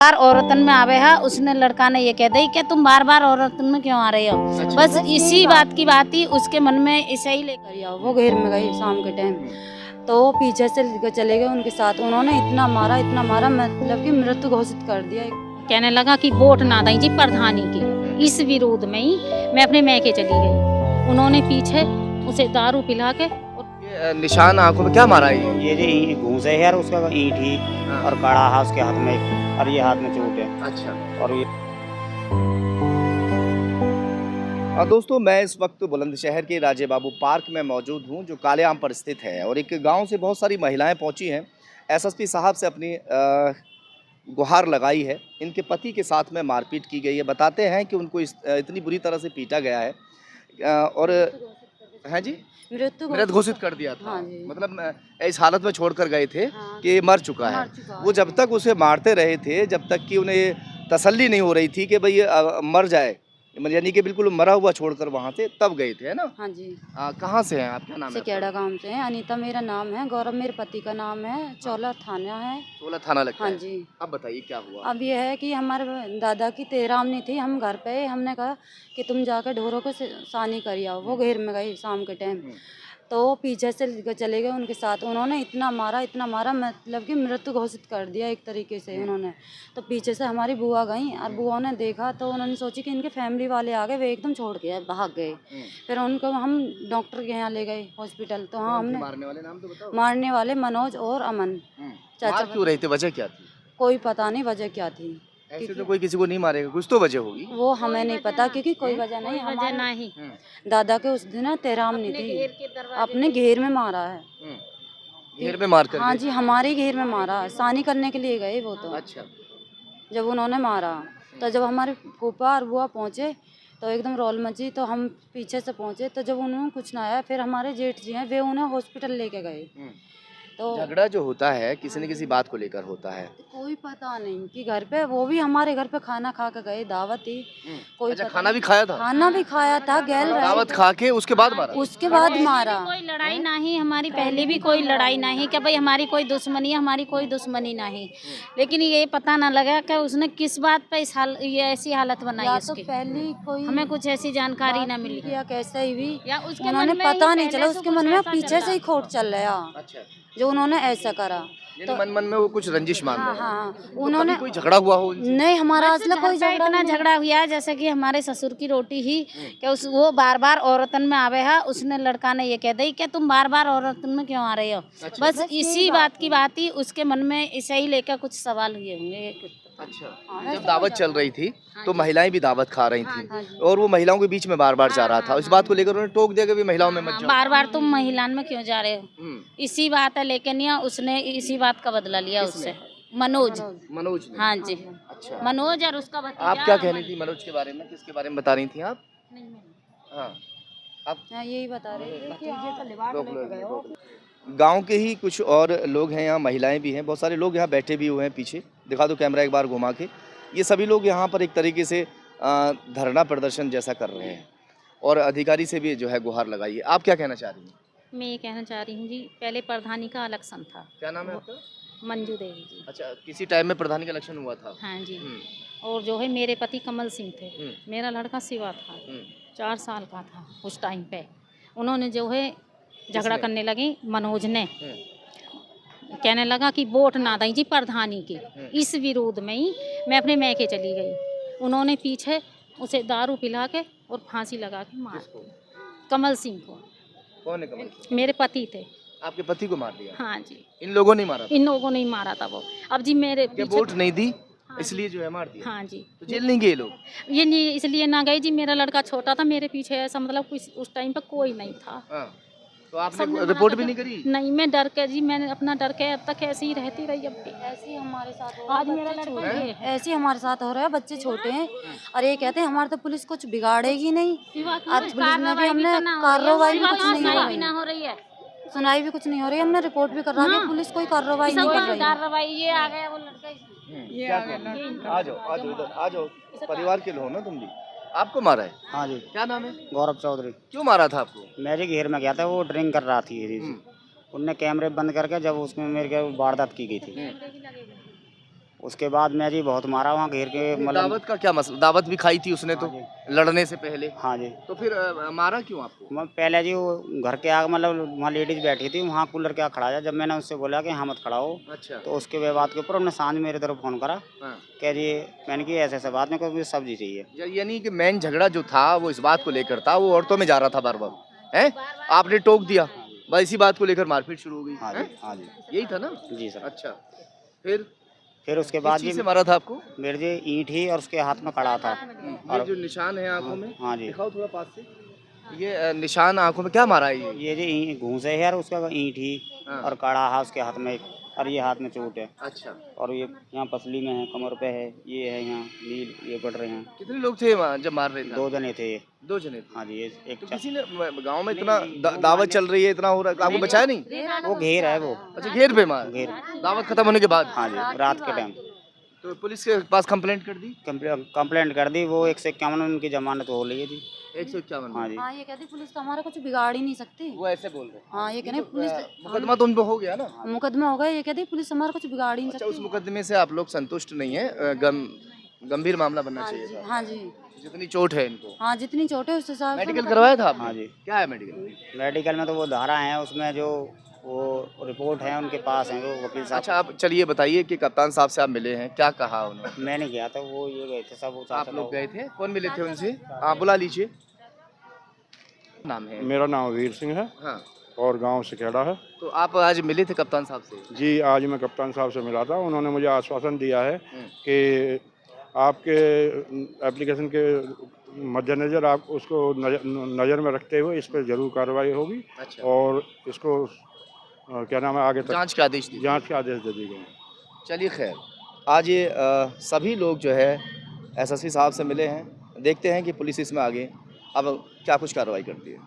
बार औरतन में आवे है, उसने लड़का ने ये कह दी कि तुम बार बार औरतन में क्यों आ रहे हो। बस इसी बात की बात ही उसके मन में ऐसे ही लेकर आओ। वो घेर में गई शाम के टाइम, तो वो पीछे से चले गए उनके साथ। उन्होंने इतना मारा मतलब कि मृत्यु घोषित कर दिया। कहने लगा कि वोट ना दें जी प्रधानी के। इस विरोध में ही मैं अपने मैके चली गई। उन्होंने पीछे उसे दारू पिला के निशान आंखों में क्या मारा है ये जो घूस है यार, उसका ईंट ही और कड़ा है उसके हाथ में, और ये हाथ में चोट है। अच्छा। और ये दोस्तों, मैं इस वक्त बुलंदशहर के राजे बाबू पार्क में मौजूद हूं, जो कालेआम पर स्थित है। और एक गांव से बहुत सारी महिलाएं पहुंची हैं। एसएसपी साहब से अपनी गुहार लगाई है। इनके पति के साथ में मारपीट की गई है। बताते हैं कि उनको इतनी बुरी तरह से पीटा गया है और हैं जी मृत घोषित कर दिया था। हाँ जी। मतलब इस हालत में छोड़कर गए थे हाँ। कि ये मर चुका है। वो जब तक उसे मारते रहे थे, जब तक कि उन्हें तसल्ली नहीं हो रही थी कि भाई मर जाए, यानी कि बिल्कुल मरा हुआ छोड़कर वहाँ से, तब गए थे, है ना। हाँ जी। कहाँ से हैं आप, क्या नाम है? सिकेड़ा गांव से है। अनीता मेरा नाम है, गौरव मेरे पति का नाम है, चौला थाना है। 16 थाना लगता हाँ है। जी। अब बताइए क्या हुआ। अब ये है कि हमारे दादा की तेरामनी थी, हम घर पे, हमने कहा कि तुम जाकर ढोरों को सानी करी आओ। वो घेर में गई शाम के टाइम, तो वो पीछे से चले गए उनके साथ। उन्होंने इतना मारा मतलब कि मृत्यु घोषित कर दिया एक तरीके से उन्होंने। तो पीछे से हमारी बुआ गई और बुआ ने देखा, तो उन्होंने सोची कि इनके फैमिली वाले आ गए, वे एकदम छोड़ के भाग गए। फिर उनको हम डॉक्टर के यहाँ ले गए हॉस्पिटल। तो हाँ, हमने मारने वाले नाम तो बताओ। मारने वाले मनोज और अमन मार क्यों रहे थे, वजह क्या थी? कोई पता नहीं वजह क्या थी। ऐसे तो कोई किसी को नहीं मारेगा, कुछ तो वजह होगी। वो हमें नहीं पता, क्योंकि कोई वजह नहीं। हमारे नहीं दादा के उस दिन तेरामनी थी, अपने घेर में मारा है। घेर में मार कर हाँ गए? जी, हमारे घेर में मारा। सानी करने के लिए गए वो। तो अच्छा। जब उन्होंने मारा, तो जब हमारे फूफा और बुआ पहुँचे तो एकदम रौल मची। तो हम पीछे से पहुँचे, तो जब उन्होंने कुछ ना आया, फिर हमारे जेठ जी हैं, वे उन्हें हॉस्पिटल लेके गए। तो झगड़ा जो होता है किसी न किसी बात को लेकर होता है। कोई पता नहीं कि घर पे, वो भी हमारे घर पे खाना खा के गए, दावत थी। कोई अच्छा, पता खाना भी खाया था? खाना भी खाया था, गैल रहे। दावत खा के उसके बाद मारा? उसके बाद मारा। कोई लड़ाई नहीं, हमारी पहले भी कोई लड़ाई नहीं कि भाई हमारी कोई दुश्मनी है, हमारी कोई दुश्मनी नहीं। लेकिन ये पता ना लगा कि उसने किस बात पे ये ऐसी हालत बनाई या तो उसकी। पहली कोई हमें कुछ ऐसी जानकारी ना मिली। या कैसे ही भी, या उसके उन्होंने मन में ही पता नहीं पहले चला, से उसके कुछ मन में ऐसा पीछे चल से ही खोट चल रहा, अच्छा। जो उन्होंने ऐसा करा। यानी मन मन में वो कुछ रंजिश मान हाँ रहे हैं। हाँ, तो उन्होंने कभी कोई झगड़ा हुआ हो उनसे? नहीं, हमारा बस असला कोई घर का झगड़ा इतना भी नहीं। झगड़ा हुआ है, जैसे कि हमारे ससुर की रोटी ही कि वो बार बार औरतन में आवे है, उसने लड़का ने ये कह दी कि तुम बार बार औरतन में क्यों आ रहे हो। बस इसी बात की बात ही उसके मन में ऐसे ही लेकर कुछ सवाल हुए होंगे। अच्छा। जब दावत चल रही थी तो महिलाएं भी दावत खा रही थी और वो महिलाओं के बीच में बार बार जा रहा था। इस बात को लेकर उन्होंने टोक दिया कि भी महिलाओं में मत जाओ। बार बार तुम महिलान में क्यों जा रहे हो, इसी बात है। लेकिन या उसने इसी बात का बदला लिया उससे, मनोज मनोज ने? हाँ जी। अच्छा। मनोज और उसका भतीजा। आप क्या कहनी थी मनोज के बारे में, किसके बारे में बता रही थी आप? हाँ, आप हाँ, यही बता रहे थे कि गांव के ही कुछ और लोग हैं, यहाँ महिलाएं भी हैं, बहुत सारे लोग यहाँ बैठे भी हुए हैं। पीछे दिखा दो कैमरा एक बार घुमा के। ये सभी लोग यहाँ पर एक तरीके से धरना प्रदर्शन जैसा कर रहे हैं और अधिकारी से भी जो है गुहार लगाई है। आप क्या कहना चाह रही हैं? मैं ये कहना चाह रही हूँ जी, पहले प्रधानी का इलेक्शन था। क्या नाम है आपका? मंजू देवी जी। अच्छा, किसी टाइम में प्रधानी का इलेक्शन हुआ था? हाँ जी। और जो है मेरे पति कमल सिंह थे, मेरा लड़का शिवा था, 4 साल का था उस टाइम पे। उन्होंने जो है झगड़ा करने लगे, मनोज ने कहने लगा कि वोट ना दें जी प्रधानी के। इस विरोध में ही मैं अपने मैके चली गई। उन्होंने पीछे उसे दारू पिला के और फांसी लगा के मार कमल सिंह को। कौन है कमल? मेरे पति थे। आपके पति को मार दिया? हाँ जी। इन लोगों ने मारा था? इन लोगों ने ही मारा था वो। अब जी मेरे क्या पीछे। वोट नहीं दी इसलिए जो है मार दिया? हाँ जी। तो जेल नहीं गए लोग? ये नहीं इसलिए ना गई जी, मेरा लड़का छोटा था, मेरे पीछे ऐसा मतलब उस टाइम पे कोई नहीं था। हाँ। तो आपने रिपोर्ट भी नहीं करी? नहीं, मैं डर के जी, मैंने अपना डर के अब तक ऐसे ही रहती रही। अब भी ऐसे ही हमारे साथ हो आज मेरा लड़का ये है। ऐसे ही हमारे साथ हो रहा है। बच्चे छोटे हैं और ये कहते हैं हमारे तो पुलिस कुछ बिगाड़ेगी नहीं, और पुलिस में भी हमने कार्रवाई भी कुछ नहीं हो रही ना हो रही है, सुनाई भी कुछ नहीं हो रही। हमने रिपोर्ट भी करा दी, पुलिस कोई कार्रवाई नहीं कर रही। कार्रवाई। ये आ गया वो लड़का। आ जाओ इधर आ जाओ, परिवार के लोग हो ना तुम भी। आपको मारा है? हाँ जी, क्या नाम है? गौरव चौधरी। क्यों मारा था आपको? मैं जी घेर में गया था, वो ड्रिंक कर रहा थी। उनने कैमरे बंद करके जब उसमें मेरे को वारदात की गई थी। उसके बाद मैं जी बहुत मारा वहाँ घेर के, मतलब दावत का क्या मसला, दावत भी खाई थी उसने तो हाँ लड़ने से पहले, हाँ जी। तो फिर मारा क्यों आपको? मैं पहले जी वो घर के आगे, मतलब वहाँ लेडीज बैठी थी, वहाँ कूलर के आगे खड़ा था। जब मैंने उससे बोला कि यहाँ मत खड़ा हो, अच्छा। तो उसके बाद के ऊपर उन्होंने सांझ मेरे तरफ फ़ोन करा, हाँ। कह जी मैंने कि ऐसे ऐसे बात नहीं, कोई मुझे सब्जी चाहिए। यानी कि मेन झगड़ा जो था वो इस बात को लेकर था, वो औरतों में जा रहा था बार बार, हैं? आपने टोक दिया, बस इसी बात को लेकर मारपीट शुरू हो गई, हाँ हैं? जी हाँ जी यही था ना? जी सर। अच्छा, फिर उसके किस बाद चीज़ जी से मारा था आपको? मेरे जी ईंट ही और उसके हाथ में कड़ा था। ये और जो निशान है आंखों में, हाँ जी, दिखाओ थोड़ा पास से। ये निशान आंखों में क्या मारा है ये? ये जी घूंसे है और उसका ईंट ही हाँ। और कड़ा है उसके हाथ में, और ये हाथ में चोट है, अच्छा, और ये यहाँ पसली में है, कमर पे है, ये है यहाँ नील, ये बढ़ रहे हैं। कितने लोग थे वहाँ जब मार रहे थे? 2 जने थे ये। 2 जने थे। हाँ जी, ये एक तो चा- किसी ने गांव में नहीं, इतना नहीं, वो दावत मारने- चल रही है, इतना हो रहा है, आपको बचाया नहीं? वो घेर है वो। अच्छा, घेर पे मार, घेर। दावत खत्म होने के बाद? हाँ जी, रात के टाइम तो पुलिस के पास कंप्लेंट कर दी? कंप्लेंट कर दी। वो 151 में उनकी जमानत हो रही थी। 151 हाँ में? जी। हाँ ये कहती पुलिस का हमारा कुछ बिगाड़ ही नहीं सकती। वो ऐसे बोल रहे हैं। हाँ ये कहने पुलिस मुकदमा तो उन पे हो गया ना? मुकदमा हो गया, ये कहती पुलिस हमारा कुछ बिगाड़ ही नहीं अच्छा, उस सकती। मुकदमे से आप लोग संतुष्ट नहीं है? गंभीर मामला बनना हाँ चाहिए जी था, हाँ जी जितनी चोट है इनको। हाँ, जितनी चोट है उस हिसाब से मेडिकल मतलब- करवाया था आपने? हाँ जी। क्या है मेडिकल? मेडिकल में तो वो धारा है, उसमें जो वो रिपोर्ट है उनके पास है, वो वकील साहब। अच्छा, आप चलिए बताइए कि कप्तान साहब से आप मिले हैं, क्या कहा उन्होंने? मैं नहीं गया था, वो ये गए थे सब। वो आप चाचा लोग गए थे, कौन मिले थे उनसे? आप बुला लीजिए। नाम है? मेरा नाम वीर सिंह है हाँ, और गांव सिखेड़ा है। तो आप आज मिले थे कप्तान साहब से? जी, आज मैं कप्तान साहब से मिला था। उन्होंने मुझे आश्वासन दिया है हम्म। कि आपके एप्लीकेशन के मद्देनज़र आप उसको नज़र में रखते हुए इस पर ज़रूर कार्रवाई होगी अच्छा, और इसको क्या नाम है आगे तक जांच के आदेश दिए। जांच के आदेश दे दिए गए हैं। चलिए खैर, आज ये सभी लोग जो है एसएसपी साहब से मिले हैं, देखते हैं कि पुलिस इसमें आगे अब क्या कुछ कार्रवाई करती है।